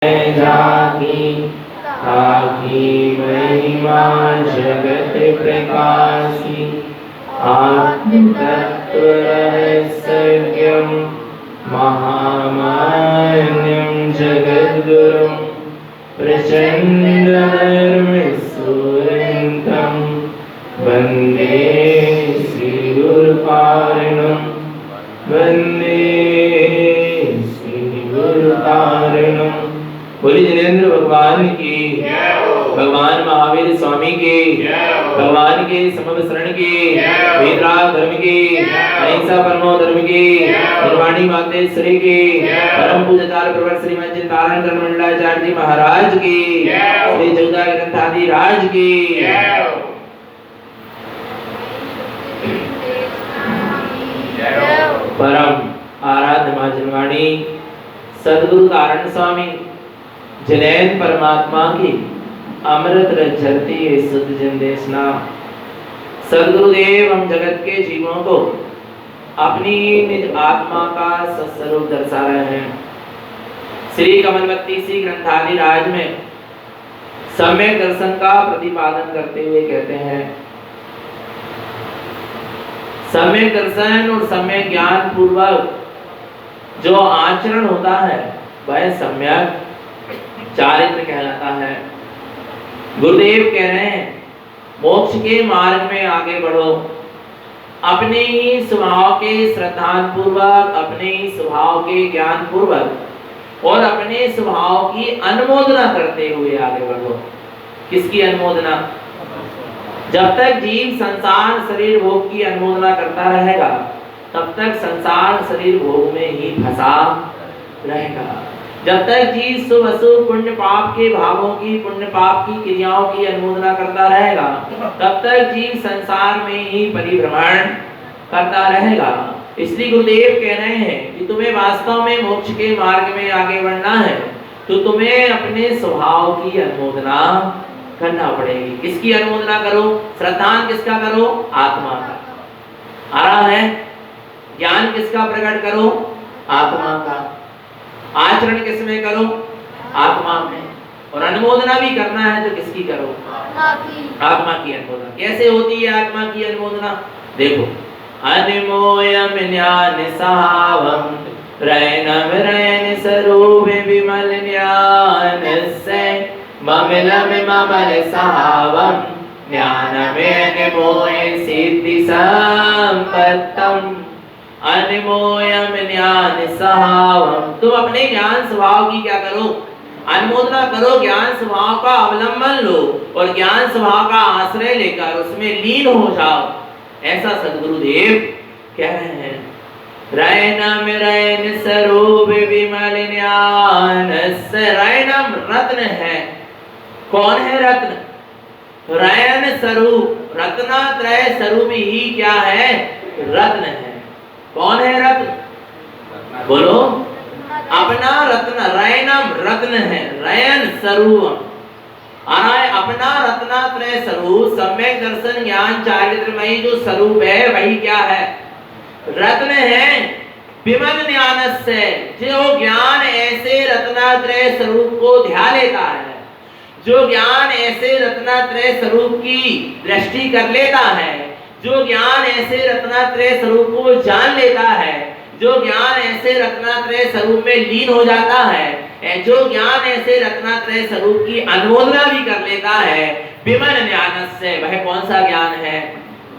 जागी ताकि महिमा जगत प्रकाशी आत्म तत्व रहस्यम महामान्यम जगद्गुरुं प्रचंड धर्मसूरंतं वंदे श्री गुरुकारणं वंदे श्री गुरुकारणं। बोली जिनेंद्र भगवान की, भगवान महावीर स्वामी की, भगवान के समस्त शरण की, वेदराग धर्म की, अहिंसा परमो धर्म की, निर्वाणी मातेश्वरी की, परम पूज्यताल प्रवर श्रीमद चिंतारण मंडलाचार्य जी महाराज की, श्री जगदा ग्रंथादि राज की। परम आराध्य मां जनवाणी सद्गुरु तारण स्वामी जैन परमात्मा की अमृत रस झरती है शुद्ध जन देशना। सद्गुरुदेव हम जगत के जीवों को अपनी निज आत्मा का सत्स्वरूप दर्शा रहे हैं। श्री कमलवती सी ग्रंथादि राज में सम्यक दर्शन का प्रतिपादन करते हुए कहते हैं, सम्यक दर्शन और सम्यक ज्ञान पूर्वक जो आचरण होता है वह सम्यक चारित्र कहलाता है। गुरुदेव कह रहे हैं मोक्ष के मार्ग में आगे बढ़ो, अपने ही स्वभाव के श्रद्धान पूर्वक, अपने ही स्वभाव के ज्ञान पूर्वक और अपने स्वभाव की अनुमोदना करते हुए आगे बढ़ो। किसकी अनुमोदना? जब तक जीव संसार शरीर भोग की अनुमोदना करता रहेगा तब तक संसार शरीर भोग में ही फंसा रहेगा। जब तक जीव शुभ अशुभ पुण्य पाप के भावों की, पुण्य पाप की क्रियाओं की अनुमोदना करता रहेगा तब तक जीव संसार में ही परिभ्रमण करता रहेगा। इसलिए गुरुदेव कह रहे हैं कि तुम्हें वास्तव में मोक्ष के मार्ग में आगे बढ़ना है तो तुम्हें अपने स्वभाव की अनुमोदना करना पड़ेगी। किसकी अनुमोदना करो? श्रद्धान किसका करो? आत्मा का। आ रहा है? ज्ञान किसका प्रकट करो? आत्मा का। आचरण किसमें करो? आत्मा में। और अनुमोदना भी करना है तो किसकी करो? आत्मा की अनुमोदना। कैसे होती है आत्मा की अनुमोदना? देखो, अनिमोयम ज्ञान सहावम रैनम रैन स्वरूप विमल ज्ञान से ममलम ममल सहावम ज्ञानमेन मोय सिद्धि संपत्तम। अनिमोयम ज्ञान सहावम, तुम अपने ज्ञान स्वभाव की क्या करो? अनुमोदना करो, ज्ञान स्वभाव का अवलंबन लो और ज्ञान स्वभाव का आश्रय लेकर उसमें लीन हो जाओ। ऐसा सद्गुरुदेव कह रहे हैं। रैनम रैन स्वरूप विमल ज्ञान से, रैनम रत्न है। कौन है रत्न? रैन स्वरूप, रत्नात्रय स्वरूप ही क्या है? रत्न है। कौन है रत्न? बोलो। अपना रत्न, रैनम रत्न है, रैन स्वरूप अपना रत्नात्रय स्वरूप सम्यक दर्शन ज्ञान चारित्रमयी जो स्वरूप है वही क्या है? रत्न है। विमल ज्ञान से, जो ज्ञान ऐसे रत्नात्रय स्वरूप को ध्यान लेता है, जो ज्ञान ऐसे रत्नात्रय स्वरूप की दृष्टि कर लेता है, जो ज्ञान ऐसे रत्नात्रय स्वरूप को जान लेता है, जो ज्ञान ऐसे रत्नात्रय स्वरूप में लीन हो जाता है, जो ज्ञान ऐसे रत्नात्रय स्वरूप की अनुमोदना भी कर लेता है, विमल ज्ञान से, वह कौन सा ज्ञान है?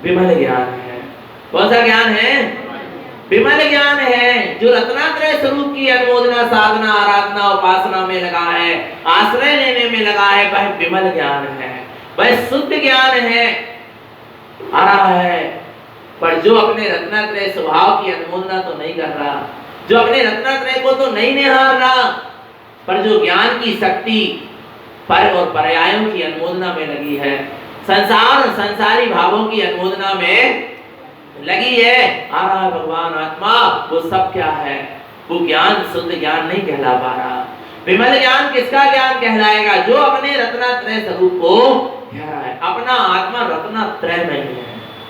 विमल ज्ञान है। कौन सा ज्ञान है? विमल ज्ञान है। जो रत्नात्रय स्वरूप की अनुमोदना, साधना, आराधना, उपासना में लगा है, आश्रय लेने में लगा है, वह विमल ज्ञान है, वह शुद्ध ज्ञान है। आ रहा है। पर जो अपने रत्नात्रय स्वभाव की अनुमोदना तो नहीं कर रहा, जो अपने रत्नात्रय को तो नहीं निहार रहा, पर जो ज्ञान की शक्ति पर और पर्यायों की अनुमोदना में लगी है, संसार और संसारी भावों की अनुमोदना में लगी है, आ रहा है भगवान आत्मा, वो सब क्या है? वो ज्ञान शुद्ध ज्ञान नहीं कहला पा रहा। विमल ज्ञान किसका ज्ञान कहलाएगा? जो अपने रत्नात्रय स्वरूप को कह रहा है। अपना आत्मा रत्नात्रय में है।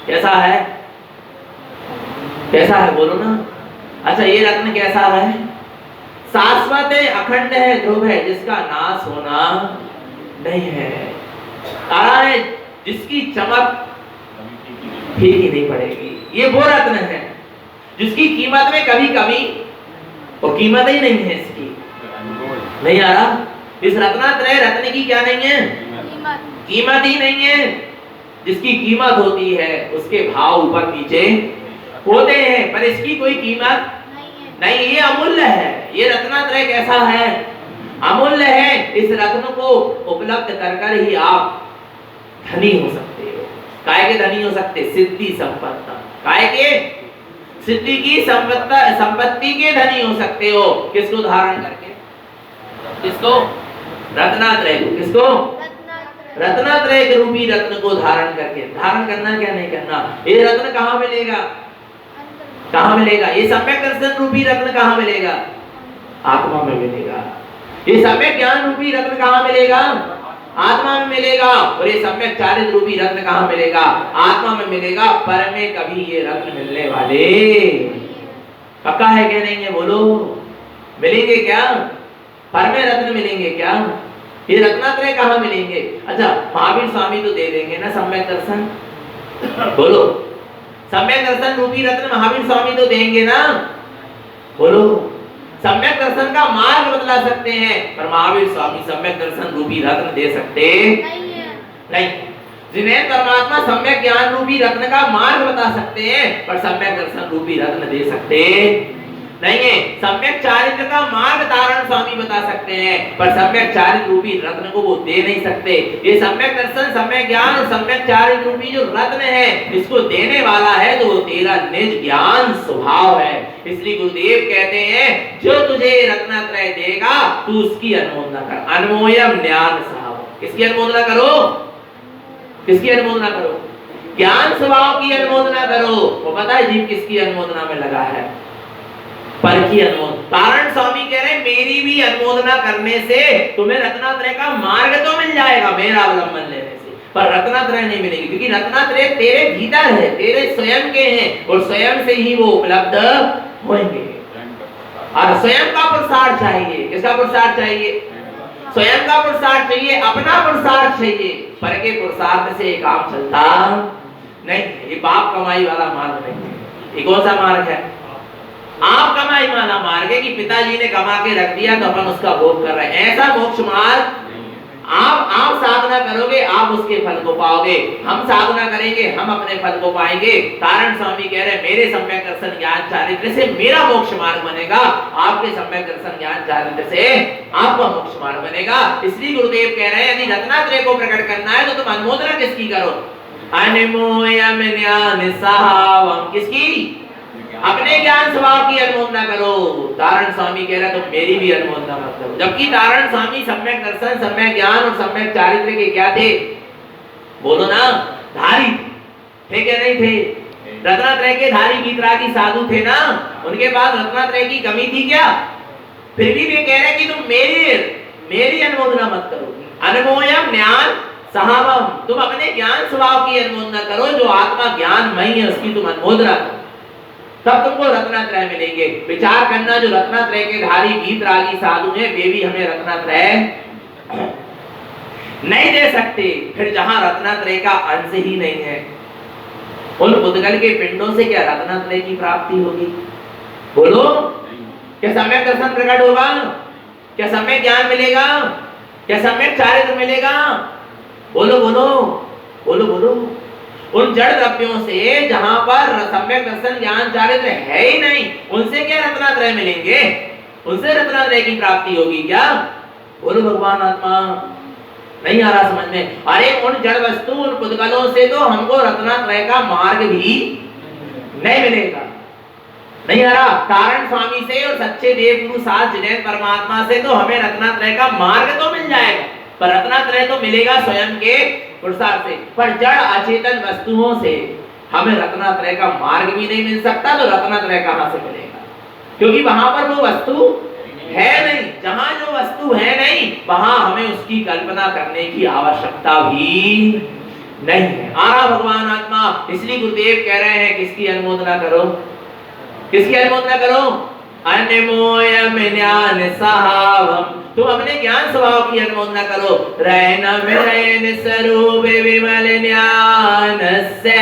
कैसा है? कैसा है बोलो ना। अच्छा, ये रत्न कैसा है? शाश्वत है, अखंड है, ध्रुव है, जिसका नाश होना नहीं है। तारा है जिसकी चमक फीकी नहीं पड़ेगी। ये वो रत्न है जिसकी कीमत में कभी कभी वो कीमत ही नहीं है, इसकी नहीं आ रहा। इस रत्नात्रय रत्न की क्या नहीं है? कीमत ही नहीं है। जिसकी कीमत होती है उसके भाव ऊपर नीचे होते हैं, पर इसकी कोई कीमत नहीं। ये अमूल्य है। ये रत्नात्रय कैसा है? अमूल्य है। इस रत्न को उपलब्ध कर कर ही आप धनी हो सकते हो। काय के धनी हो सकते? सिद्धि संपत्ति। काय के? सिद्धि की संपत्ति के धनी हो सकते हो। किसको धारण करके? किसको? रत्नात्रय को। किसको? रत्नात्रय के रूपी रत्न को धारण करके। धारण करना क्या नहीं करना। ये रत्न कहाँ मिलेगा? कहाँ मिलेगा? ये सम्यक दर्शन रूपी रत्न कहाँ मिलेगा? आत्मा में मिलेगा। ये सम्यक ज्ञान रूपी रत्न कहाँ मिलेगा? आत्मा में मिलेगा। और ये सम्यक चारित्र रूपी रत्न कहाँ मिलेगा? आत्मा में मिलेगा। पर में कभी ये रत्न मिलने वाले पक्का है क्या नहीं है? बोलो, मिलेंगे क्या? पर में रत्न मिलेंगे क्या? ये रत्नात्रय कहाँ मिलेंगे? अच्छा, महावीर स्वामी तो दे देंगे ना सम्यक दर्शन। बोलो, सम्यक दर्शन रूपी रत्न महावीर स्वामी तो देंगे ना। बोलो, सम्यक दर्शन का मार्ग बतला सकते हैं, पर महावीर स्वामी सम्यक दर्शन रूपी रत्न दे सकते नहीं। जिन्हें परमात्मा सम्यक ज्ञान रूपी रत्न का मार्ग बता सकते हैं, पर सम्यक दर्शन रूपी रत्न दे सकते नहीं है। सम्यक चारित्र का मार्ग तारण स्वामी बता सकते हैं, पर सम्यक चारित्र रूपी रत्न को वो दे नहीं सकते। ये सम्यक दर्शन, सम्यक ज्ञान और सम्यक चारित्र रूपी जो रत्न है, इसको देने वाला है तो वो तेरा निज ज्ञान स्वभाव है। इसलिए गुरुदेव कहते हैं, जो तुझे रत्नात्रय देगा तू उसकी अनुमोदना कर। अनमोयम ज्ञान स्वभाव। किसकी अनुमोदना करो? किसकी अनुमोदना करो? ज्ञान स्वभाव की अनुमोदना करो। वो पता है जीव किसकी अनुमोदना में लगा है? पर की अनुमोदना। तारण स्वामी कह रहे हैं, मेरी भी अनुमोदना करने से तुम्हें रत्नात्रय का मार्ग तो मिल जाएगा, मेरा अवलंबन लेने से, पर रत्नात्रय नहीं मिलेगी, क्योंकि रत्नात्रय तेरे भीतर है, तेरे स्वयं के हैं, और स्वयं से ही वो उपलब्ध होंगे। और स्वयं का पुरुषार्थ चाहिए। किसका पुरुषार्थ चाहिए? स्वयं का पुरुषार्थ चाहिए, अपना पुरुषार्थ चाहिए। पर के पुरुषार्थ से काम चलता नहीं। ये बाप कमाई वाला मार्ग नहीं है। ये कौन सा मार्ग है? आप कमाई वाला मार्ग है कि पिताजी ने कमा के रख दिया तो अपन उसका भोग कर रहे हैं। ऐसा मोक्ष मार्ग आप साधना करोगे, आप उसके फल को पाओगे। हम साधना करेंगे, हम अपने फल को पाएंगे। तारण स्वामी कह रहे हैं, मेरे सम्यक दर्शन ज्ञान चारित्र से मेरा मोक्ष मार्ग बनेगा, आपके सम्यक दर्शन ज्ञान चारित्र से आपका मोक्ष मार्ग बनेगा। इसलिए गुरुदेव कह रहे हैं, यदि रत्नात्रय को प्रकट करना है तो तुम अनुमोदना किसकी करो? अनमोयम ज्ञान सहावम। किसकी? अपने ज्ञान स्वभाव की अनुमोदना करो। तारण स्वामी कह रहा है, तुम मेरी भी अनुमोदना मत करो। जबकि तारण स्वामी सम्यक दर्शन, सम्यक ज्ञान और सम्यक चारित्र के क्या थे? बोलो ना, धारी थे क्या नहीं थे? रत्नात्रय के धारी वीतरागी साधु थे ना, उनके पास रत्नात्रय की कमी थी क्या? फिर भी वे कह रहे कि तुम मेरी अनुमोदना मत करो। अनमोयम ज्ञान सहावम। तुम अपने ज्ञान स्वभाव की अनुमोदना करो, जो आत्मा ज्ञानमयी है उसकी तुम अनुमोदना करो, तब तुमको रत्नात्रय मिलेंगे। विचार करना, जो रत्नात्रय के धारी वीतरागी साधु हैं, वे भी हमें रत्नात्रय नहीं दे सकते। फिर जहां रत्नात्रय का अंश ही नहीं है, उन पुद्गल के पिंडों से क्या रत्नात्रय की प्राप्ति होगी? बोलो, क्या सम्यक दर्शन प्रकट होगा? क्या सम्यक ज्ञान मिलेगा? क्या सम्यक चारित्र मिलेगा? बोलो बोलो बोलो बोलो। उन जड़ द्रव्यों से जहां पर सम्यक दर्शन ज्ञान चारित्र है ही नहीं, उनसे क्या रत्नात्रय मिलेंगे? उनसे रत्नात्रय की प्राप्ति होगी क्या? बोलो भगवान आत्मा। नहीं आ रहा समझ में? अरे उन जड़ वस्तु, उन पुद्गलों से तो हमको रत्नात्रय का मार्ग भी नहीं मिलेगा। नहीं आ रहा? तारण स्वामी से और सच्चे देव गुरु साथ जिनेन्द्र परमात्मा से तो हमें रत्नात्रय का मार्ग तो मिल जाएगा, पर रत्नात्रय तो मिलेगा स्वयं के पुरुषार्थ से। पर जड़ अचेतन वस्तुओं से हमें रत्नात्रय का मार्ग भी नहीं मिल सकता, तो रत्नात्रय कहां से मिलेगा? क्योंकि वहां पर वो वस्तु है नहीं। जहां जो वस्तु है नहीं, वहां हमें उसकी कल्पना करने की आवश्यकता भी नहीं है। आरा भगवान आत्मा। इसलिए गुरुदेव कह रहे हैं, किसकी अनुमोदना करो? किसकी अनुमोदना करो? अनमोयम ज्ञान सहावम, तुम अपने ज्ञान स्वभाव की अनुमोदना करो। रैन विरैन स्वरूप विमल ज्ञान से,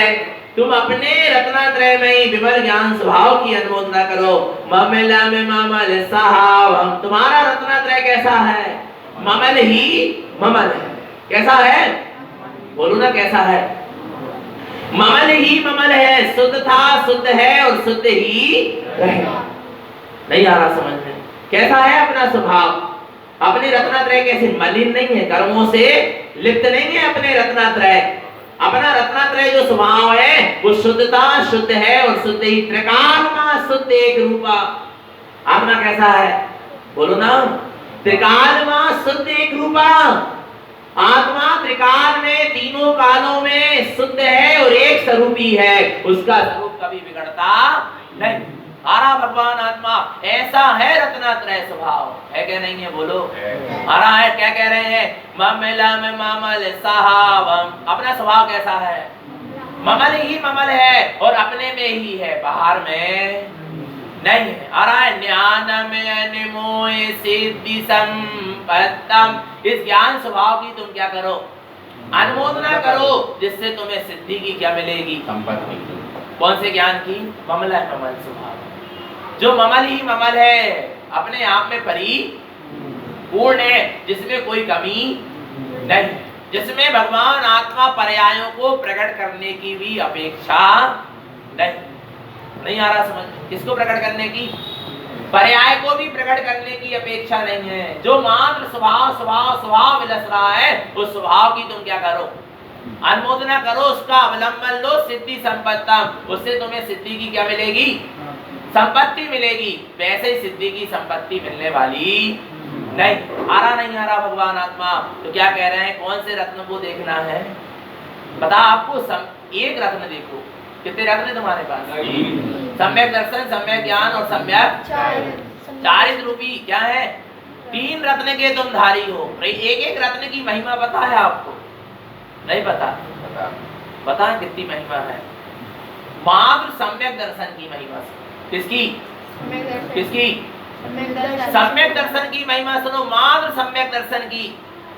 तुम अपने रत्नात्रय में ही विमल ज्ञान स्वभाव की अनुमोदना करो। ममलम ममल सहावम, तुम्हारा रत्नात्रय कैसा है? ममल ही ममल है। कैसा है? बोलो ना कैसा है? ममल ही ममल है, शुद्ध था, शुद्ध है और शुद्ध ही रहेगा। नहीं आ रहा समझ में? कैसा है अपना स्वभाव? अपने रत्नात्रय कैसे? मलिन नहीं है, कर्मों से लिप्त नहीं है अपने रत्नात्रय। अपना रत्नात्रय जो स्वभाव है वो शुद्धता, शुद्ध है और शुद्ध ही, त्रिकालमा शुद्ध एक रूपा। अपना कैसा है? बोलो ना, त्रिकालमा शुद्ध एक रूपा। आत्मा त्रिकाल में, तीनों कालों में शुद्ध है और एक स्वरूपी है, उसका स्वरूप कभी बिगड़ता नहीं। आरा भगवान आत्मा ऐसा है, रत्नात्रय स्वभाव है क्या नहीं है? बोलो आरा है। क्या कह रहे हैं? ममलम ममल सहावम, अपना स्वभाव कैसा है? ममल ही ममल है और अपने में ही है, बाहर में नहीं है। आ रहा है ज्ञानम अनमोय सिद्धि संपत्तम, इस ज्ञान स्वभाव की तुम क्या करो? अनुमोदना करो, जिससे तुम्हें सिद्धि की क्या मिलेगी? संपत्ति। कौन से ज्ञान की? ममल है, ममल स्वभाव, जो ममल ही ममल है, अपने आप में परिपूर्ण है, जिसमें कोई कमी नहीं, जिसमें भगवान आत्मा पर्यायों को प्रकट करने की भी अपेक्षा नहीं आ रहा समझ? किसको प्रकट करने की? पर्याय को भी प्रकट करने की अपेक्षा नहीं है। जो मात्र स्वभाव स्वभाव स्वभाव विलस रहा है, उस स्वभाव की तुम क्या करो? अनुमोदना करो, उसका अवलंबन लो। सिद्धि संपत्तम, उससे तुम्हें सिद्धि की क्या मिलेगी? संपत्ति मिलेगी। वैसे ही सिद्धि की संपत्ति मिलने वाली नहीं। आ रहा नहीं आ रहा भगवान आत्मा? तो क्या कह रहे हैं? कौन से रत्न को देखना है? बता आपको एक रत्न देखो। कितने रत्न तुम्हारे पास? सम्यक दर्शन, सम्यक ज्ञान और सम्यक चारित्र रूपी क्या है? 3 रत्न के तुम धारी हो। एक एक रत्न की महिमा पता है आपको? नहीं पता? पता कितनी महिमा है? मात्र सम्यक दर्शन की महिमा। किसकी? किसकी? सम्यक दर्शन की महिमा सुनो। मात्र सम्यक दर्शन की,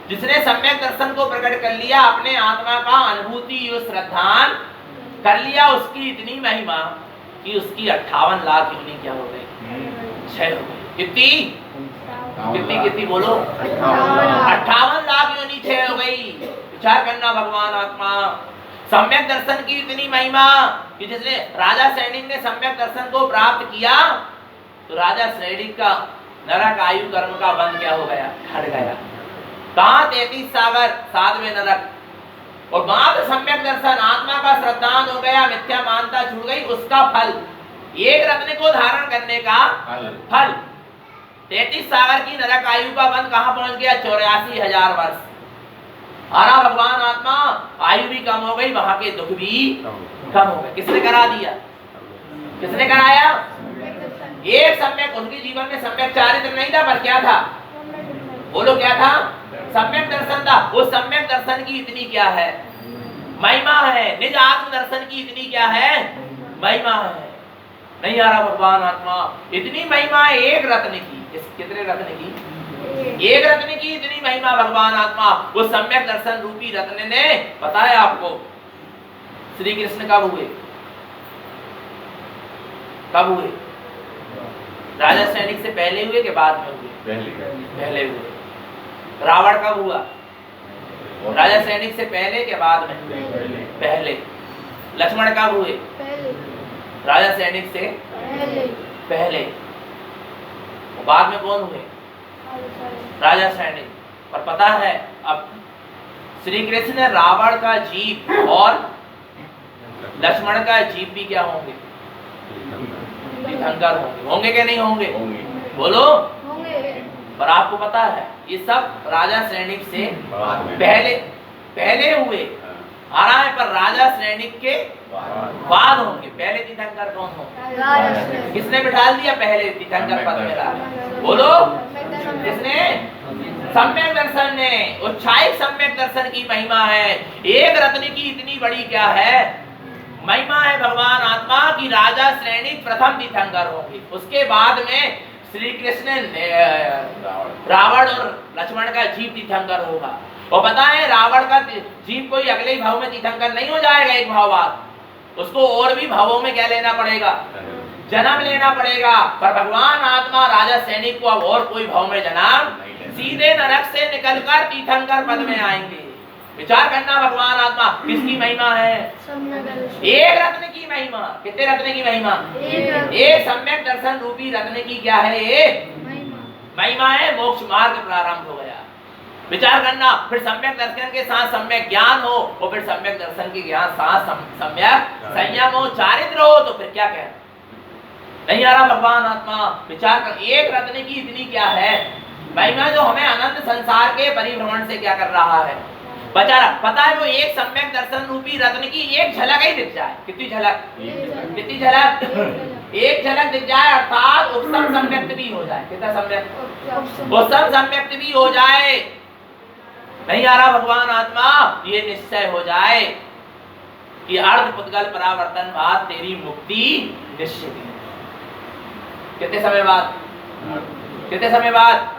जिसने सम्यक दर्शन को प्रकट कर लिया, अपने आत्मा का अनुभूति श्रद्धान कर लिया, उसकी इतनी महिमा कि उसकी 58 लाख योनि क्या हो गई? 6 हो गई। कितनी कितनी कितनी बोलो? 58 लाख योनि 6 हो गई। विचार करना भगवान आत्मा। सम्यक दर्शन की इतनी महिमा कि जिसने राजा सैनिक ने सम्यक दर्शन को प्राप्त किया, तो राजा सैनिक का नरक आयु कर्म का बंध क्या हो गया? हट गया। कहां? 33 सागर, 7वें नरक। और मात्र सम्यक दर्शन, आत्मा का श्रद्धान हो गया, मिथ्या मानता छूट गई, उसका फल, एक रत्न को धारण करने का फल। 33 सागर की नरक आयु का बंध कहां पहुंच गया? 84,000 वर्ष। आरा भगवान आत्मा, आयु भी कम हो गई, वहां के दुख भी कम हो गए। किसने करा दिया? किसने कराया? एक सम्यक, उनके जीवन में सम्यक चारित्र नहीं था, पर क्या था? बोलो क्या था? सम्यक दर्शन था। वो सम्यक दर्शन की इतनी क्या है? महिमा है। निज आत्म दर्शन की इतनी क्या है? महिमा है। नहीं आ रहा भगवान आत्मा? इतनी महिमा है एक रत्न की। कितने रत्न की? एक रत्न की इतनी महिमा भगवान आत्मा। वो सम्यक दर्शन रूपी रत्न ने बताया आपको। श्री कृष्ण कब हुए? कब हुए? राजा सैनिक से पहले हुए कि बाद में हुए? पहले हुए। रावण कब हुआ? राजा सैनिक से पहले के बाद में? पहले। लक्ष्मण कब हुए? राजा सैनिक से पहले। बाद में कौन हुए? राजा सैनिक। और पता है अब श्री कृष्ण ने रावण का जीव और लक्ष्मण का जीव भी क्या होंगे? तीर्थंकर होंगे। होंगे कि नहीं होंगे? बोलो। पर आपको पता है ये सब राजा सैनिक से पहले हुए। आ रहा है, पर राजा सैनिक के बाद होंगे। पहले तीर्थंकर कौन होंगे? किसने बिठा दिया पहले तीर्थंकर पद में राजा? बोलो। किसने? सम्यक दर्शन ने। उच्छायिक सम्यक दर्शन की महिमा है। एक रत्न की इतनी बड़ी क्या है? महिमा है भगवान आत्मा की राजा श्रेणी प्रथम तीर्थंकर होंगे। उसके बाद में श्री कृष्ण रावण और लक्ष्मण का जीव तीर्थंकर होगा। और पता है रावण का जीव कोई अगले ही भाव में तीर्थंकर नहीं हो जाएगा, एक भाव बाद उसको और भी भावों में क्या लेना पड़ेगा, जन्म लेना पड़ेगा। पर भगवान आत्मा राजा सैनिक को अब और कोई भाव में जन्म, सीधे नरक से निकलकर तीर्थंकर पद में आएंगे। विचार करना भगवान आत्मा किसकी महिमा है, एक रत्न की महिमा। कितने रत्न की महिमा, एक सम्यक दर्शन रूपी रत्न की क्या है, एक महिमा है। मोक्ष मार्ग प्रारंभ हो गया। विचार करना, फिर सम्यक दर्शन के साथ सम्यक ज्ञान हो, और फिर सम्यक दर्शन के ज्ञान साथ सम्यक संयम हो, चारित्र हो, तो फिर क्या कहना, नहीं आ रहा भगवान आत्मा। विचार कर, एक रत्न की इतनी क्या है महिमा, जो हमें अनंत संसार के परिभ्रमण से क्या कर रहा है, बचा रहा। पता है वो एक सम्यक दर्शन रूपी रत्न की एक झलक ही दिख जाए, कितनी झलक, कितनी झलक, एक झलक दिख जाए, अर्थात उत्तम सम्यक्त भी हो जाए। कितना सम्यक, उत्तम सम्यक्त भी हो जाए। नहीं आ रहा भगवान आत्मा, ये निश्चय हो जाए कि अर्ध पुद्गल परावर्तन बाद तेरी मुक्ति निश्चित है। कितने समय बाद, कितने समय बाद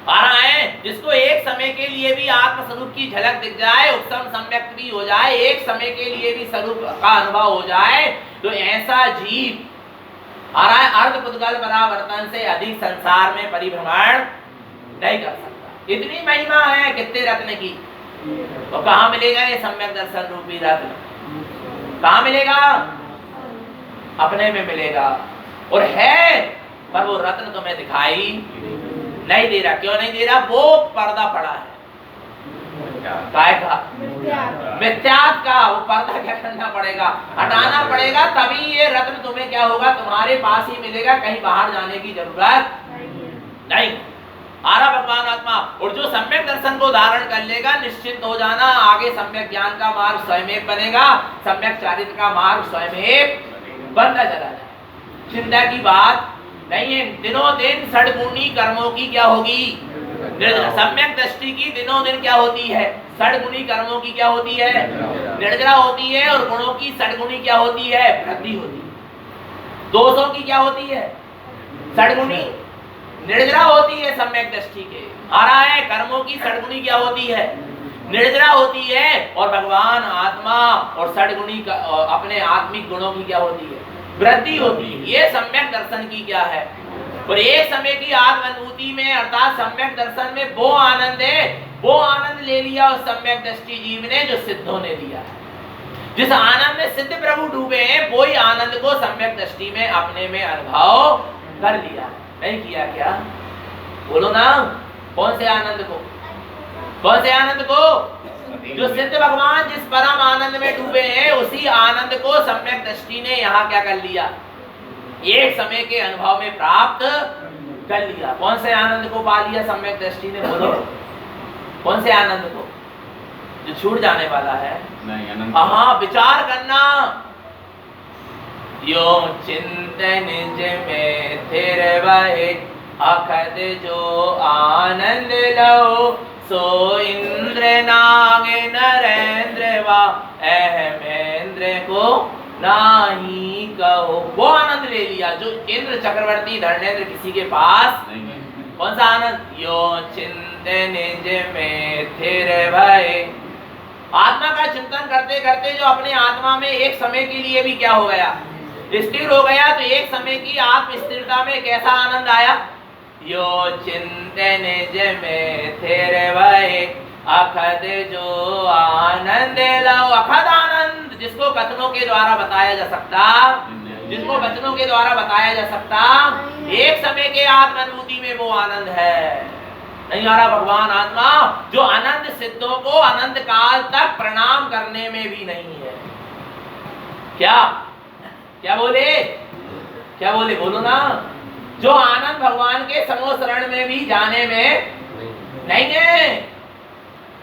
आ रहा है। जिसको एक समय के लिए भी आत्म स्वरूप की झलक दिख जाए, उत्तम सम्यक्त भी हो जाए, एक समय के लिए भी स्वरूप का अनुभव हो जाए, तो ऐसा जीव आ रहा है अर्ध पुद्गल परावर्तन से अधिक संसार में परिभ्रमण नहीं कर सकता। इतनी महिमा है कितने रत्न की। तो कहाँ मिलेगा ये सम्यक दर्शन रूपी रत्न, कहाँ मिलेगा, अपने में मिलेगा। और है, पर वो रत्न तुम्हें दिखाई नहीं दे रहा। क्यों नहीं दे रहा, वो पर्दा पड़ा है, काय का, मिथ्यात्व का। वो पर्दा क्या करना पड़ेगा, हटाना पड़ेगा, तभी ये रत्न तुम्हें क्या होगा, तुम्हारे पास ही मिलेगा, कहीं बाहर जाने की जरूरत नहीं। आ रहा भगवान आत्मा। और जो सम्यक दर्शन को धारण कर लेगा, निश्चिंत हो जाना, आगे सम्यक ज्ञान का मार्ग स्वयं बनेगा, सम्यक चारित्र का मार्ग स्वयं बनता चला जाए। चिंता की बात नहीं है। दिनों दिन षड्गुणी कर्मों की क्या होगी, सम्यक दृष्टि की दिनों दिन क्या होती है, षड्गुणी कर्मों की क्या होती है, निर्जरा होती है। और गुणों की षड्गुणी क्या होती है, वृद्धि होती है। दोषों की क्या होती है, षड्गुणी निर्जरा होती है सम्यक दृष्टि के। आ रहा है कर्मों की षड्गुणी क्या होती है, निर्जरा होती है। और भगवान आत्मा और षड्गुणी का अपने आत्मिक गुणों की क्या होती है, वृद्धि होती है। ये सम्यक दर्शन की क्या है। और एक समय की आत्म अनुभूति में, अर्थात सम्यक दर्शन में वो आनंद है, वो आनंद ले लिया उस सम्यक दृष्टि जीव ने जो सिद्धों ने दिया है। जिस आनंद में सिद्ध प्रभु डूबे हैं, वही आनंद को सम्यक दृष्टि में अपने में अनुभव कर लिया। नहीं किया क्या, बोलो ना, कौन से आनंद को, कौन से आनंद को, जो सिद्ध भगवान जिस परम आनंद में डूबे हैं, उसी आनंद को सम्यक दृष्टि ने यहाँ क्या कर लिया, एक समय के अनुभव में प्राप्त कर लिया। कौन से आनंद को पा लिया सम्यक दृष्टि ने, बोलो कौन से आनंद को, जो छूट जाने वाला है। हाँ, विचार करना। यो चिंतन निज में थिर वहे, अखद जो आनंद लो, सो इंद्र नाग नरेंद्र वा अहमेंद्र को नाही कहो। वो आनंद ले लिया जो इंद्र चक्रवर्ती धर्मेंद्र किसी के पास नहीं। कौन सा आनंद, यो चिंतन निज में थिर भये, आत्मा का चिंतन करते करते जो अपने आत्मा में एक समय के लिए भी क्या हो गया, स्थिर हो गया। तो एक समय की आत्म स्थिरता में कैसा आनंद आया, यो चिंतन निज में थिर भये, अखद जो आनंद लो। अखद आनंद जिसको कथनों के द्वारा बताया जा सकता, जिसको वचनों के द्वारा बताया जा सकता, एक समय के आत्म अनुभूति में वो आनंद है। नहीं आ रहा भगवान आत्मा, जो अनंत सिद्धों को अनंत काल तक प्रणाम करने में भी नहीं है। क्या क्या बोले, क्या बोले, बोलो ना। जो आनंद भगवान के समोशरण में भी जाने में नहीं है।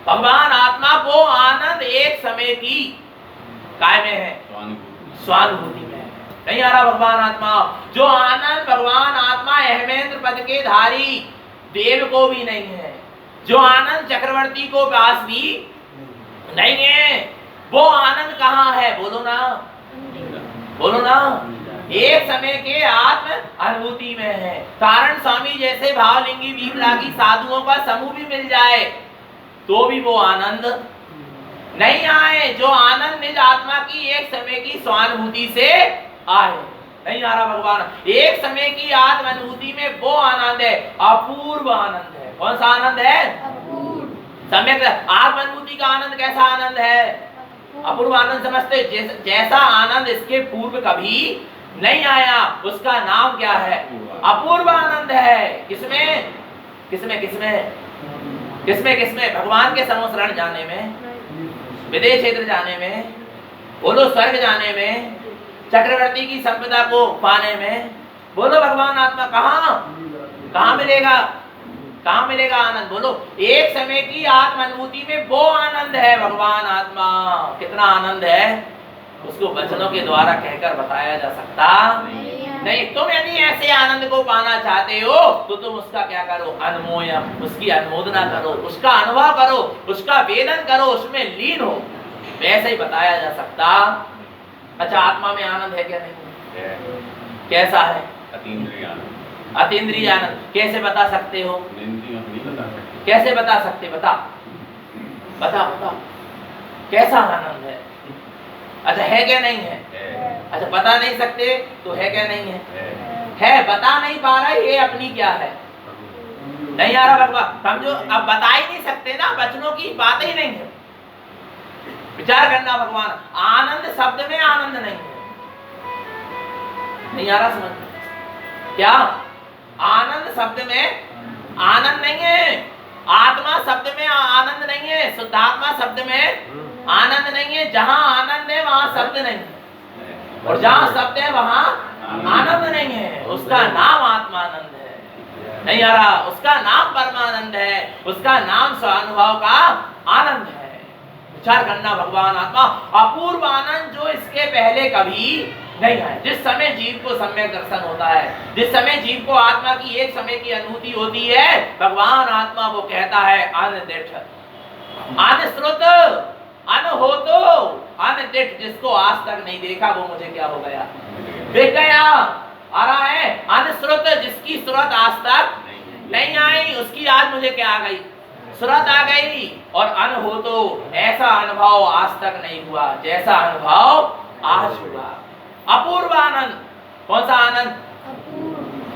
भगवान आत्मा वो आनंद एक समय की काय में है, स्वानुभूति में है। नहीं आ रहा भगवान आत्मा, जो आनंद भगवान आत्मा अहमेंद्र पद के धारी देव को भी नहीं है, जो आनंद चक्रवर्ती को पास भी नहीं है। वो आनंद कहाँ है? बोलो ना, बोलो ना। एक समय के आत्म अनुभूति में है। कारण स्वामी जैसे भावलिंगी वीतरागी साधुओं का समूह भी मिल जाए तो भी वो आनंद नहीं आए जो आनंद निज आत्मा की एक समय की स्वानुभूति से आए। नहीं आ रहा भगवान। एक समय की आत्म अनुभूति में वो आनंद है, अपूर्व आनंद है। कौन सा आनंद है? सम्यक आत्म अनुभूति का आनंद कैसा आनंद है? अपूर्व आनंद समझते। जैसा आनंद इसके पूर्व कभी नहीं आया उसका नाम क्या है? अपूर्व आनंद है। किसमें किसमें किसमें किसमें किसमें? भगवान के समोसरण जाने में, विदेश क्षेत्र जाने में, बोलो स्वर्ग जाने में, चक्रवर्ती की संपदा को पाने में। बोलो भगवान आत्मा कहाँ मिलेगा? कहाँ मिलेगा आनंद? बोलो। एक समय की आत्म अनुभूति में वो आनंद है भगवान आत्मा। कितना आनंद है उसको वचनों के द्वारा कहकर बताया जा सकता नहीं। तुम यदि ऐसे आनंद को पाना चाहते हो तो तुम उसका क्या करो? अनुमोदन, उसकी अनुमोदना करो, उसका अनुभव करो, उसका वेदन करो, उसमें लीन हो। वैसे ही बताया जा सकता। अच्छा, आत्मा में आनंद है क्या? नहीं। कैसा है? अतीन्द्रिय आनंद। अतीन्द्रिय आनंद कैसे बता सकते हो? कैसे बता सकते? बता बता बता कैसा आनंद है? अच्छा, है क्या? नहीं है? अच्छा, बता नहीं सकते तो है क्या? नहीं है? है। बता नहीं पा रहा, ये अपनी क्या है? नहीं आ रहा भगवान, समझो। अब बता ही नहीं सकते ना, वचनों की बात ही नहीं है। विचार करना भगवान। आनंद शब्द में आनंद नहीं है। नहीं आ रहा समझ? क्या आनंद शब्द में आनंद नहीं है? आत्मा शब्द में आनंद नहीं है, शुद्धात्मा शब्द में आनंद नहीं है। जहां आनंद है वहां शब्द नहीं है, और जहां शब्द है वहां आनंद नहीं है। उसका नाम आत्मानंद है। नहीं आ रहा? उसका नाम परमानंद है, उसका नाम स्वानुभव का आनंद है। विचार करना भगवान आत्मा अपूर्व आनंद जो इसके पहले कभी नहीं है। जिस समय जीव को सम्यक दर्शन होता है, जिस समय जीव को आत्मा की एक समय की अनुभूति होती है, भगवान आत्मा वो कहता है अनदिठ, अनश्रुत, अनहोतो, अनदिठ। जिसको आज तक नहीं देखा वो मुझे क्या हो गया? देख गया। आ रहा है? अनश्रुत, जिसकी श्रुत आज तक नहीं आई उसकी आज मुझे क्या आ गई? श्रुत आ गई। और अनहोतो, ऐसा अनुभव आज तक नहीं हुआ जैसा अनुभव आज हुआ। अपूर्व आनंद। कौन सा आनंद?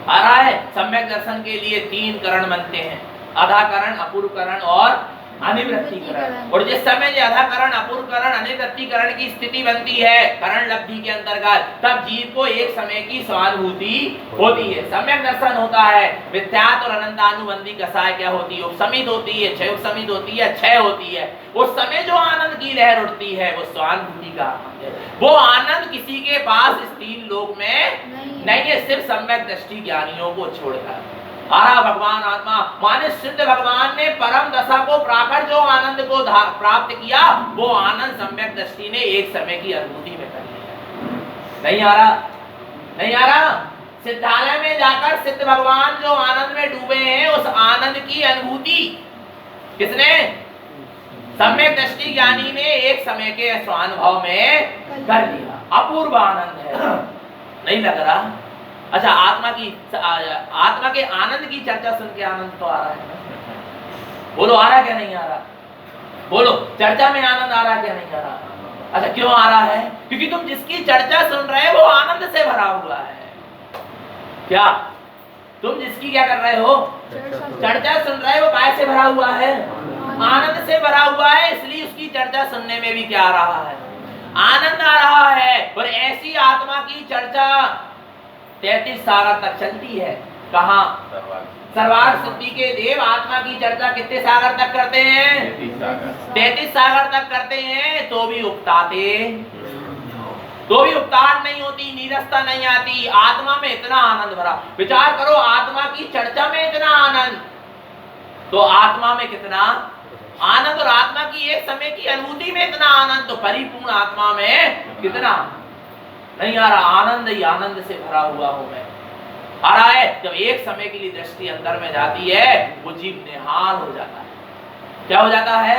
आ रहा है? सम्यक दर्शन के लिए 3 करण बनते हैं, अधाकरण, अपूर्वकरण और अनिवृत्तिकरण। और जिस समय जो अधाकरण, अपूर्वकरण, अनिवृत्तिकरण की स्थिति बनती है करण लब्धि के अंतर्गत, तब जीव को एक समय की स्वानुभूति होती है, सम्यक दर्शन होता है। विद्यात और अनंतानुबंधी कसाय क्या होती है? उपसमित होती है, क्षय उपसमित होती है, क्षय होती है। उस समय जो आनंद की लहर उठती है वो स्वानुभूति का आनंद है। वो आनंद किसी के पास इस 3 लोक में नहीं है, सिर्फ सम्यक दृष्टि ज्ञानियों को छोड़कर। आरा भगवान आत्मा माने सिद्ध भगवान ने परम दशा को प्राकर जो आनंद को प्राप्त किया, वो आनंद सम्यक दृष्टि ने एक समय की अनुभूति में कर लिया। नहीं आ रहा? नहीं आ रहा? सिद्धालय में जाकर सिद्ध भगवान जो आनंद में डूबे हैं, उस आनंद की अनुभूति किसने? सम्यक दृष्टि ज्ञानी ने एक समय के स्वानुभव में कर लिया। अपूर्व आनंद है। नहीं लग रहा? अच्छा, आत्मा के आनंद की चर्चा सुन के आनंद तो आ रहा है। बोलो, आ रहा क्या? नहीं आ रहा? बोलो, चर्चा में आनंद आ रहा क्या? नहीं आ रहा? अच्छा, क्यों आ रहा है? क्योंकि तुम जिसकी चर्चा सुन रहे हो वो आनंद से भरा हुआ है। क्या तुम जिसकी क्या कर रहे हो? चर्चा सुन रहे हो। काय से भरा हुआ है? आनंद से भरा हुआ है। इसलिए उसकी चर्चा सुनने में भी क्या आ रहा है? आनंद आ रहा है। और ऐसी आत्मा की चर्चा 33 सागर तक चलती है। कहाँ? सर्वार्थ सिद्धि के देव आत्मा की चर्चा कितने सागर तक करते हैं? 33 सागर तक करते हैं। तो भी उपताट नहीं होती, नीरसता नहीं आती। आत्मा में इतना आनंद भरा। विचार करो, आत्मा की चर्चा में इतना आनंद, तो आत्मा में कितना आनंद, और आत्मा की एक समय की अनुभूति में इतना आनंद, तो परिपूर्ण आत्मा में कितना नहीं आ रहा? आनंद ही आनंद से भरा हुआ हूं मैं। आ रहा है? जब एक समय के लिए दृष्टि अंदर में जाती है, वो जीव निहाल हो जाता है। क्या हो जाता है?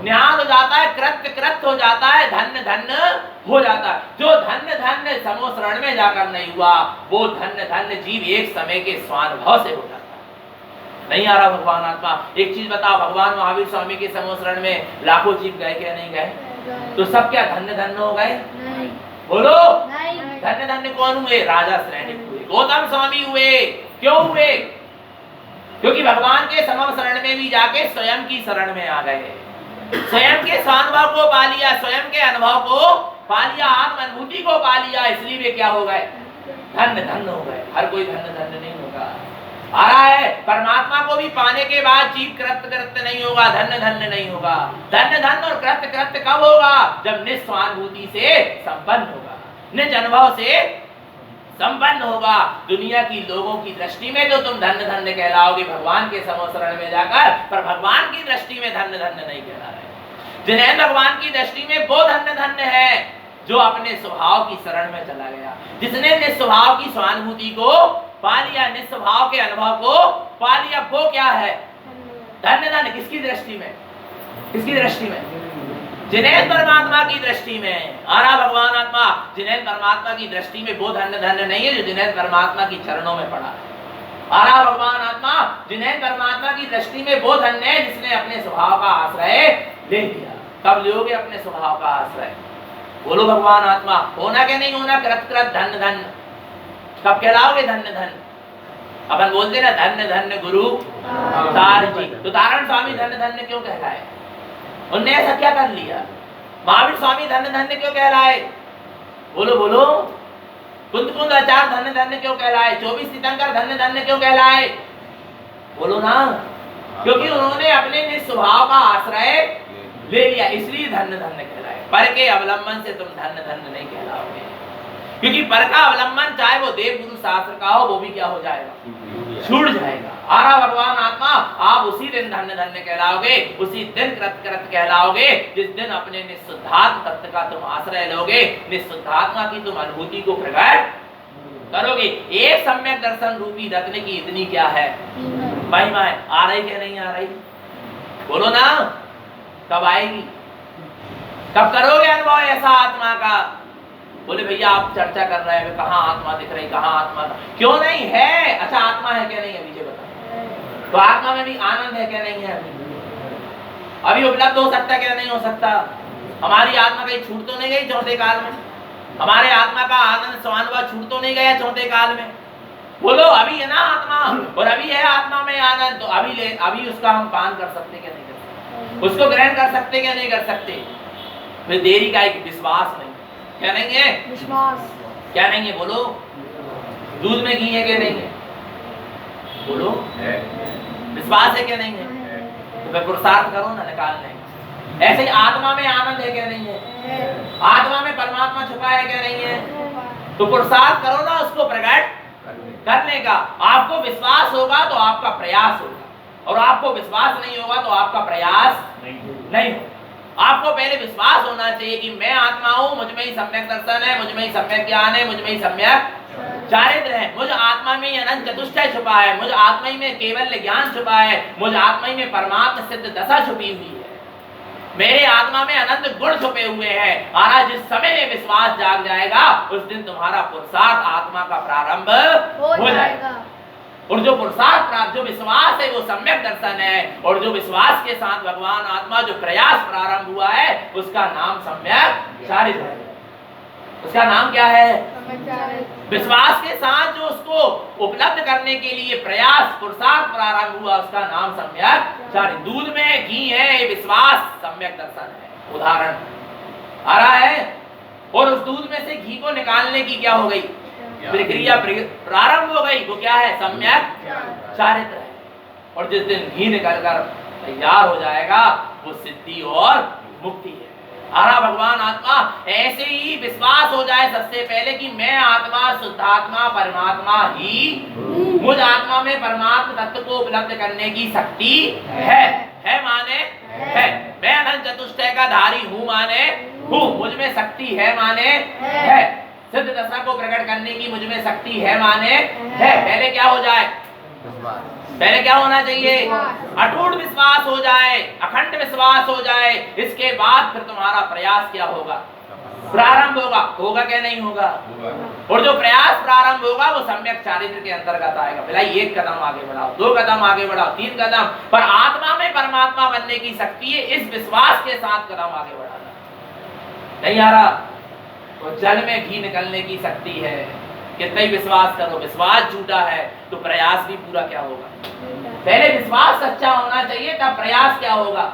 निहाल हो जाता है, कृत्य कृत्य हो जाता है, धन्य धन्य हो जाता है। जो धन्य धन्य समोसरण में जाकर नहीं हुआ, वो धन्य धन्य जीव एक समय के स्वानुभव से हो जाता है। नहीं आ रहा भगवान आत्मा? एक चीज बताओ, भगवान महावीर स्वामी के समोसरण में लाखों जीव गए क्या नहीं गए? तो सब क्या धन्य धन्य हो गए? नहीं। बोलो नहीं। धन्य धन्य कौन हुए? राजा श्रेणी हुए, गौतम स्वामी हुए। क्यों हुए? क्योंकि भगवान के समम शरण में भी जाके स्वयं की शरण में आ गए, स्वयं के स्वानुभव को पा लिया, स्वयं के अनुभव को पा लिया, आत्म अनुभूति को पा लिया, इसलिए वे क्या हो गए? धन्य धन्य हो गए। हर कोई धन्य धन्य नहीं होगा। आ रहा है, परमात्मा को भी पाने के बाद जीव कृत्य कृत्य नहीं होगा, धन्य धन्य नहीं होगा। धन्य धन्य और कृत्य कृत्य कब होगा? जब निस्वानुभूति से संपन्न होगा, निज अनुभव से संपन्न होगा। दुनिया की लोगों की दृष्टि में तो तुम धन्य धन्य कहलाओगे भगवान के समोसरण में जाकर, पर भगवान की दृष्टि में धन्य धन्य नहीं कहला रहे। जिन्हें भगवान की दृष्टि में वो धन्य धन्य है जो अपने स्वभाव की शरण में चला गया, जिसने निस्वभाव की स्वानुभूति को पा लिया, निस्वभाव के अनुभव को पा लिया, वो क्या है? धन्य धन्य। किसकी दृष्टि में? किसकी दृष्टि में? जिन्हें परमात्मा की दृष्टि में। आरा भगवान आत्मा जिन्हें परमात्मा की दृष्टि में वो धन्य धन्य नहीं है जो जिन्हें परमात्मा की चरणों में पड़ा है। आरा भगवान आत्मा जिन्हें परमात्मा की दृष्टि में वो धन्य है जिसने अपने स्वभाव का आश्रय ले लिया। कब लोगे अपने स्वभाव का आश्रय? बोलो भगवान आत्मा, होना क्या नहीं होना? कृत कृत धन्य धन्य। कब कहलाओगे धन्य धन्य? अपन बोलते ना धन्य धन्य गुरु तार जी। तो तारण स्वामी धन्य धन्य क्यों कहलाए? उनने ऐसा क्या कर लिया? महावीर स्वामी धन्य धन्य क्यों कहलाए? बोलो बोलो। कुंद कुंद आचार्य धन्य धन्य क्यों कहलाए? 24 तीर्थंकर धन्य धन्य क्यों कहलाए? बोलो ना। क्योंकि उन्होंने अपने निस्वभाव का आश्रय ले लिया, इसलिए धन्य धन्य कहलाए। पर के अवलंबन से तुम धन्य धन्य नहीं कहलाओगे, क्योंकि पर का अवलंबन चाहे वो देव गुरु शास्त्र का हो, वो भी क्या हो जाएगा? छूट जाएगा। आरा भगवान आत्मा आप उसी दिन धन्य धन्य कहलाओगे, उसी दिन कृत कृत कहलाओगे जिस दिन अपने निःशुद्धात्म तत्व का तुम आश्रय लोगे, निःशुद्धात्मा की तुम अनुभूति को प्रकट करोगे। एक सम्यक दर्शन रूपी रत्न की इतनी क्या है महिमा है। आ रही क्या नहीं आ रही? बोलो ना। कब आएगी? कब करोगे अनुभव ऐसा आत्मा का? बोले भैया आप चर्चा कर रहे हैं, कहाँ आत्मा दिख रही, कहाँ आत्मा का? क्यों नहीं है? अच्छा आत्मा है क्या नहीं है? मुझे बताओ। तो आत्मा में भी आनंद है क्या नहीं है? अभी उपलब्ध हो सकता क्या नहीं हो सकता? हमारी आत्मा कहीं छूट तो नहीं गई चौथे काल में? हमारे आत्मा का आनंद स्वानुभव छूट तो नहीं गया चौथे काल में? बोलो अभी है ना आत्मा, और अभी है आत्मा में आनंद, तो अभी उसका हम पान कर सकते क्या नहीं कर सकते? उसको ग्रहण कर सकते क्या नहीं कर सकते? फिर देरी का एक विश्वास नहीं। क्या नहीं है? विश्वास। क्या नहीं है? बोलो। दूध में घी है क्या नहीं है? बोलो। विश्वास है क्या नहीं है? तो फिर पुरुषार्थ करो ना निकालने। ऐसे ही आत्मा में आनंद है क्या नहीं है? आत्मा में परमात्मा छुपा है क्या नहीं है? तो पुरुषार्थ करो ना उसको प्रकट करने का। आपको विश्वास होगा तो आपका प्रयास होगा, और आपको विश्वास नहीं होगा तो आपका प्रयास नहीं होगा। आपको पहले विश्वास होना चाहिए कि मैं आत्मा हूँ, मुझ में ही सम्यक दर्शन है, मुझ में ही सम्यक ज्ञान है, मुझ में ही सम्यक चारित्र है, मुझ आत्मा में ही अनंत चतुष्टय छुपा है, मुझ आत्मा ही में केवल ज्ञान छुपा है, मुझ आत्मा ही में परमात्म सिद्ध दशा छुपी हुई है, मेरे आत्मा में अनंत गुण छुपे हुए हैं। आना जिस समय में विश्वास जाग जाएगा उस दिन तुम्हारा पुरुषार्थ आत्मा का प्रारंभ हो जाएगा। और जो पुरुषार्थ प्राप्त, जो विश्वास है वो सम्यक दर्शन है, और जो विश्वास के साथ भगवान आत्मा जो प्रयास प्रारंभ हुआ है उसका नाम सम्यक चारित्र है। उसका नाम क्या है? विश्वास के साथ जो उसको उपलब्ध करने के लिए प्रयास पुरुषार्थ प्रारंभ हुआ उसका नाम सम्यक चारित्र। दूध में घी है, विश्वास सम्यक दर्शन है। उदाहरण आ रहा है, और उस दूध में से घी को निकालने की क्या हो गई? प्रक्रिया प्रारंभ हो गई। वो क्या है? सम्यक चारित्र है। और जिस दिन घी निकलकर तैयार हो जाएगा वो सिद्धि और मुक्ति है। आरा भगवान आत्मा ऐसे ही विश्वास हो जाए सबसे पहले कि मैं आत्मा शुद्धात्मा परमात्मा ही, मुझ आत्मा में परमात्मा तत्व को उपलब्ध करने की शक्ति है माने है। मैं अनंत चतुष्टय का धारी हूँ माने हूँ, मुझ में शक्ति है माने है। सिद्ध दशा को प्रकट करने की मुझ में शक्ति है माने है। पहले क्या हो जाए? पहले क्या होना चाहिए? अटूट विश्वास हो जाए, अखंड विश्वास हो जाए, इसके बाद फिर तुम्हारा प्रयास क्या होगा? प्रारंभ होगा। होगा क्या नहीं होगा? और जो प्रयास प्रारंभ होगा वो सम्यक चारित्र के अंतर्गत आएगा। भला एक कदम आगे बढ़ाओ, 2 कदम आगे बढ़ाओ, 3 कदम, पर आत्मा में परमात्मा बनने की शक्ति है इस विश्वास के साथ कदम आगे बढ़ाना। नहीं आ रहा तो जल में घी निकलने की शक्ति है। कितना ही विश्वास करो, विश्वास झूठा है तो प्रयास भी पूरा क्या होगा? पहले विश्वास सच्चा होना चाहिए, तब प्रयास क्या होगा?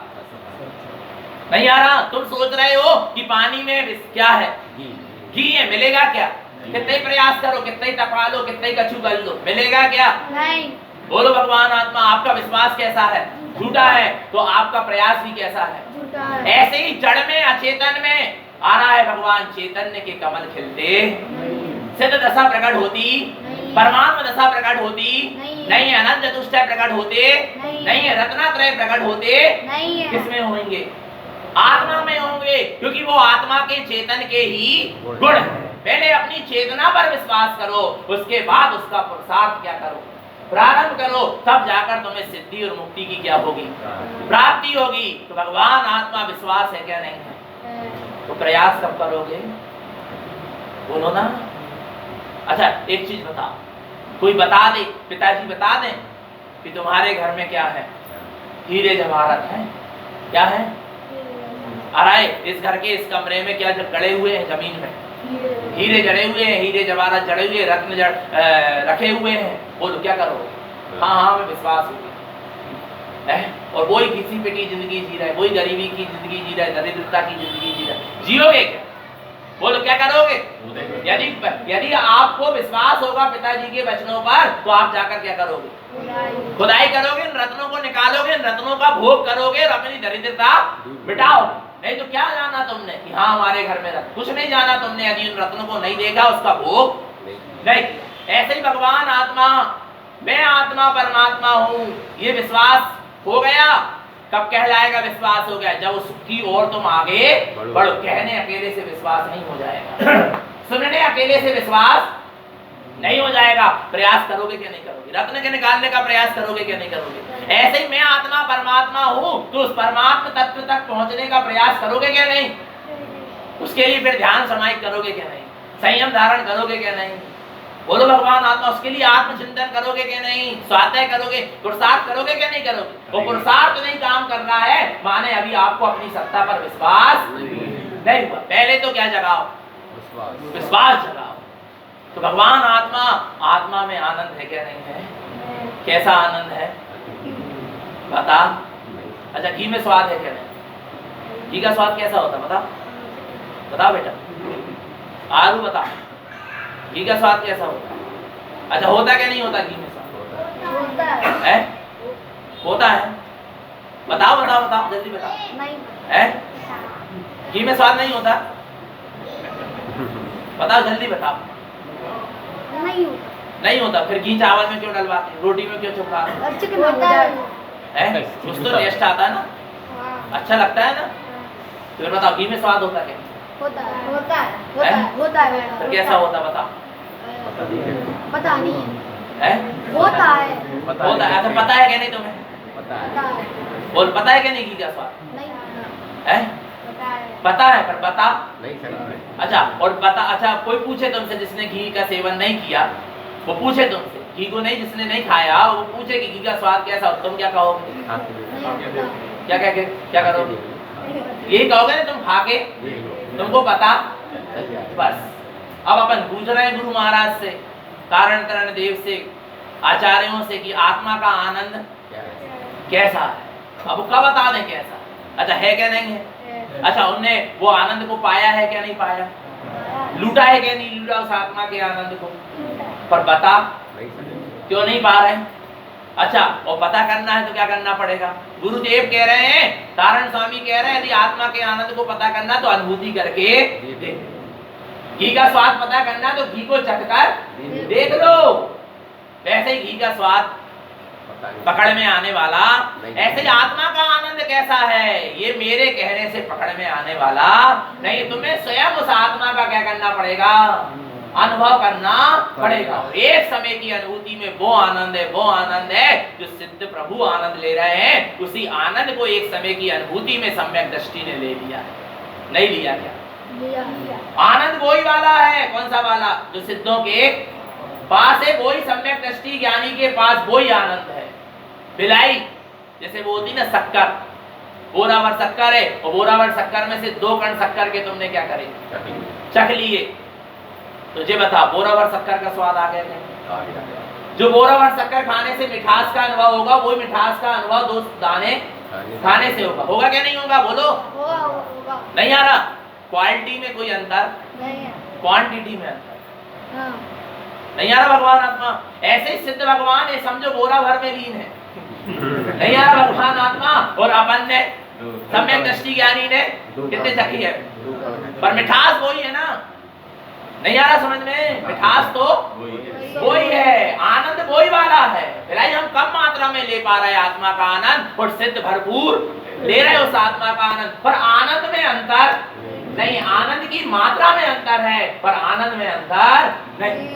नहीं आ रहा? तुम सोच रहे हो कि पानी में क्या है? घी है, मिलेगा क्या? कितने ही प्रयास करो, कितने ही टपा लो, कितने ही कछु कर लो, मिलेगा क्या? नहीं। बोलो भगवान आत्मा, आपका विश्वास कैसा है? झूठा है, तो आपका प्रयास भी कैसा है? झूठा है। ऐसे ही जड़ में, अचेतन में आ रहा है भगवान चैतन्य के कमल खिलते, सिद्ध दशा प्रकट होती, परमात्मा दशा प्रकट होती नहीं है, अनंत चतुष्टय प्रकट होते नहीं है, रत्नात्रय प्रकट होते किसमें होंगे? आत्मा में होंगे, क्योंकि वो आत्मा के चेतन के ही गुण है। पहले अपनी चेतना पर विश्वास करो, उसके बाद उसका पुरुषार्थ क्या करो? प्रारंभ करो, तब जाकर तुम्हें सिद्धि और मुक्ति की क्या होगी? प्राप्ति होगी। तो भगवान आत्मा विश्वास है क्या नहीं है? तो प्रयास कब करोगे? बोलो ना। अच्छा एक चीज बताओ, कोई बता दे, पिताजी बता दें कि तुम्हारे घर में क्या है? हीरे जवाहरात है। क्या है? अरे इस घर के इस कमरे में क्या जब गड़े हुए हैं? जमीन में हीरे जड़े हुए हैं, हीरे जवाहरात जड़े हुए, रत्न रखे हुए हैं। बोलो क्या करोगे? हाँ हाँ मैं विश्वास होगी। और वही किसी पिटी जिंदगी जी रहा है, वही गरीबी की जिंदगी जी रहा है, दरिद्रता की जिंदगी जी रहा है, जियोगे क्या? बोलो क्या करोगे? यदि आपको विश्वास होगा पिताजी के वचनों पर, तो आप जाकर क्या करोगे? खुदाई करोगे, इन रत्नों को निकालोगे, इन रत्नों का भोग करोगे और अपनी दरिद्रता मिटाओ। नहीं तो क्या जाना तुमने कि हाँ हमारे घर में रत्न? कुछ नहीं जाना तुमने यदि उन रत्नों को नहीं देखा, उसका भोग नहीं। ऐसे ही भगवान आत्मा, मैं आत्मा परमात्मा हूँ, ये विश्वास हो गया। कब कहलाएगा विश्वास हो गया? जब उसकी ओर तुम आगे बढ़ो। कहने अकेले से विश्वास नहीं हो जाएगा, सुनने अकेले से विश्वास नहीं हो जाएगा। प्रयास करोगे क्या नहीं करोगे? रत्न के निकालने का प्रयास करोगे क्या नहीं करोगे? ऐसे ही मैं आत्मा परमात्मा हूँ, तो उस परमात्मा तत्व तक पहुंचने का प्रयास करोगे क्या नहीं? उसके लिए फिर ध्यान समाहित करोगे क्या नहीं? संयम धारण करोगे क्या नहीं? बोलो भगवान आत्मा, उसके लिए आत्मचिंतन करोगे क्या नहीं? स्वाध्याय करोगे, पुरुषार्थ करोगे क्या नहीं करोगे? वो पुरुषार्थ नहीं काम कर रहा है, माने अभी आपको अपनी सत्ता पर विश्वास नहीं हुआ। पहले तो क्या जगाओ? विश्वास जगाओ। तो भगवान आत्मा, आत्मा में आनंद है क्या नहीं है? कैसा आनंद है बता? अच्छा घी में स्वाद है क्या नहीं? घी का स्वाद कैसा होता बता? बताओ बेटा, आलू बता, घी का स्वाद कैसा होता? अच्छा होता क्या नहीं होता घी में स्वाद? होता है। होता है? बताओ बताओ बताओ जल्दी बताओ। नहीं है? घी में स्वाद नहीं होता? बताओ जल्दी बताओ। नहीं होता। नहीं होता, फिर घी चावल में क्यों डलवाते हैं? रोटी में क्यों छुपाते हैं? कुछ तो टेस्ट आता है ना? अच्छा लगता है ना? तो फिर बताओ घी में स्वाद होता क्या? होता है। होता है। होता है। फिर कैसा होता बताओ? पता नहीं है। होता है। होता है। अच्छा पता है क्या नहीं तुम्हें? पता है। बोल पता है क्या नहीं घी का स्वाद? नहीं है? पता है पर बता नहीं सकते। अच्छा और बता, अच्छा कोई पूछे तुमसे जिसने घी का सेवन नहीं किया, वो पूछे तुमसे, घी को नहीं जिसने नहीं खाया, वो पूछे कि घी का स्वाद कैसा हो, तुम क्या कहोगे? क्या क्या क्या करोगे? यही कहोगे ना तुम खा के, तुमको पता। बस अब अपन पूछ रहे हैं गुरु महाराज से, कारण करण देव से, आचार्यों से कि आत्मा का आनंद कैसा है? अब क्या बता दें कैसा? अच्छा है क्या नहीं है? अच्छा उनने वो आनंद को पाया है क्या नहीं पाया? लूटा है क्या नहीं लूटा उस आत्मा के आनंद को? पर बता क्यों नहीं पा रहे? अच्छा और पता करना है तो क्या करना पड़ेगा? गुरुदेव कह रहे हैं, तारण स्वामी कह रहे हैं, यदि आत्मा के आनंद को पता करना तो अनुभूति करके देख। घी का स्वाद पता करना तो घी को चखकर देख लो। वैसे ही घी का स्वाद पकड़ में आने वाला, ऐसे ही आत्मा का आनंद कैसा है, ये मेरे कहने से पकड़ में आने वाला नहीं। तुम्हें स्वयं उस आत्मा का क्या करना पड़ेगा? अनुभव करना पड़ेगा। और एक समय की अनुभूति में वो आनंद है जो सिद्ध प्रभु आनंद ले रहे हैं। उसी आनंद को एक समय की अनुभूति में सम्यक दृष्टि ने ले लिया है। नहीं लिया क्या? आनंद वही वाला है। कौन सा वाला? जो सिद्धों के पास है, वही सम्यक दृष्टि ज्ञानी के पास वही आनंद है। बिलाई जैसे वो होती ना शक्कर, बोरावर शक्कर है, और बोरावर शक्कर में से 2 कण शक्कर के तुमने क्या करे? चख लिए। तो ये बता, बोरावर शक्कर का स्वाद आ गया क्या? जो बोरावर शक्कर खाने से मिठास का अनुभव होगा, वही मिठास का अनुभव 2 दाने खाने से होगा। होगा क्या नहीं होगा? बोलो। होगा। नहीं आ रहा? क्वालिटी में कोई अंतर नहीं है, क्वांटिटी में अंतर। हाँ। नहीं आ रहा भगवान आत्मा? ऐसे ही सिद्ध भगवान है, समझो बोरा भर में लीन है। नहीं आ रहा भगवान आत्मा? और अपन ने सम्यक दृष्टि ज्ञानी ने कितने चखी है? पर मिठास वही है ना? नहीं आ रहा समझ में? मिठास तो वही है, आनंद वही वाला है। फिलहाल हम कम मात्रा में ले पा रहे हैं आत्मा का आनंद, और सिद्ध भरपूर ले रहे उस आत्मा का आनंद। पर आनंद में अंतर नहीं, आनंद की मात्रा में अंतर है, पर आनंद में अंतर नहीं।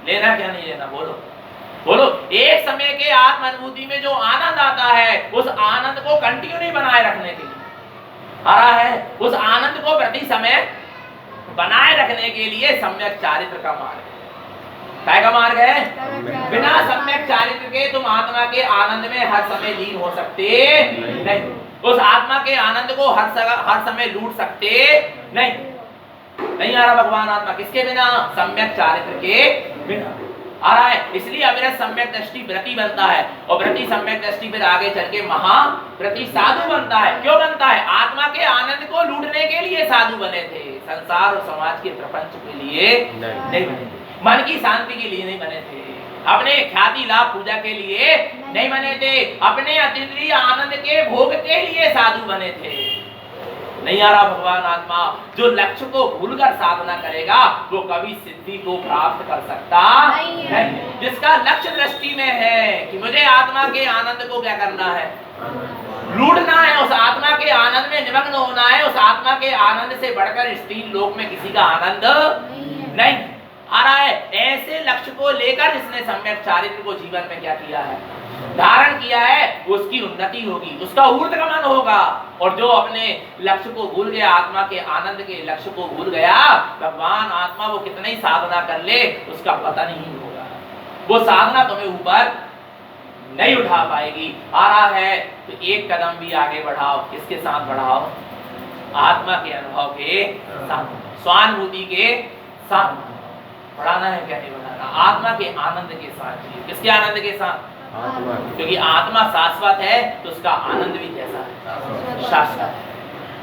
लेना क्या नहीं लेना? बोलो बोलो। एक समय के आत्म अनुभूति में जो आनंद आता है, उस आनंद को कंटिन्यू नहीं बनाए रखने के लिए आ रहा है। उस आनंद को प्रति समय बनाए रखने के लिए सम्यक चारित्र का मार्ग है। काय का मार्ग है? बिना सम्यक चारित्र के तुम आत्मा के आनंद में हर समय लीन हो सकते नहीं। उस आत्मा के आनंद को हर समय लूट सकते नहीं। नहीं आ रहा भगवान आत्मा? किसके बिना? सम्यक चारित्र के बिना आ रहा है। इसलिए अविरत सम्यक दृष्टि व्रति बनता है, और व्रति सम्यक दृष्टि फिर आगे चल के महाव्रति साधु बनता है। क्यों बनता है? आत्मा के आनंद को लूटने के लिए साधु बने थे, संसार और समाज के प्रपंच के लिए नहीं बने थे। मन की शांति के लिए नहीं बने थे, अपने ख्याति लाभ पूजा के लिए नहीं बने थे, अपने अतीन्द्रिय आनंद के भोग के लिए साधु बने थे। नहीं आ रहा भगवान आत्मा? जो लक्ष्य को भूलकर साधना करेगा, वो कभी सिद्धि को प्राप्त कर सकता नहीं। जिसका लक्ष्य दृष्टि में है कि मुझे आत्मा के आनंद को क्या करना है? लूटना है। उस आत्मा के आनंद में निमग्न होना है। उस आत्मा के आनंद से बढ़कर इस 3 लोक में किसी का आनंद नहीं आ रहा है। ऐसे लक्ष्य को लेकर इसने सम्यक चारित्र को जीवन में क्या किया है? धारण किया है। उसकी उन्नति होगी, उसका ऊर्ध्वगमन होगा। और जो अपने लक्ष्य को भूल गया, आत्मा के आनंद के लक्ष्य को भूल गया, भगवान आत्मा वो कितनी साधना कर ले, उसका पता नहीं होगा। वो साधना तुम्हें ऊपर नहीं उठा पाएगी। आ रहा है तो एक कदम भी आगे बढ़ाओ। किसके साथ बढ़ाओ? आत्मा के अनुभव के साथ, स्वानुभूति के साथ बढ़ाना है। क्या नहीं बढ़ाना? आत्मा के आनंद के साथ। किसके आनंद के साथ? क्योंकि आत्मा शाश्वत है, तो उसका आनंद भी कैसा है? शाश्वत है।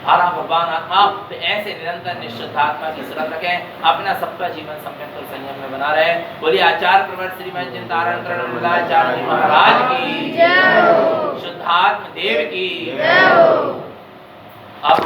आराम भगवान आत्मा। तो ऐसे निरंतर निश्चित आत्मा की शरण रखें, अपना सबका जीवन सम्यक और संयम में बना रहे। बोलिए आचार्य प्रवर श्रीमद चिंतारण करण आचार्य महाराज की जय, शुद्धात्म देव की जय। अब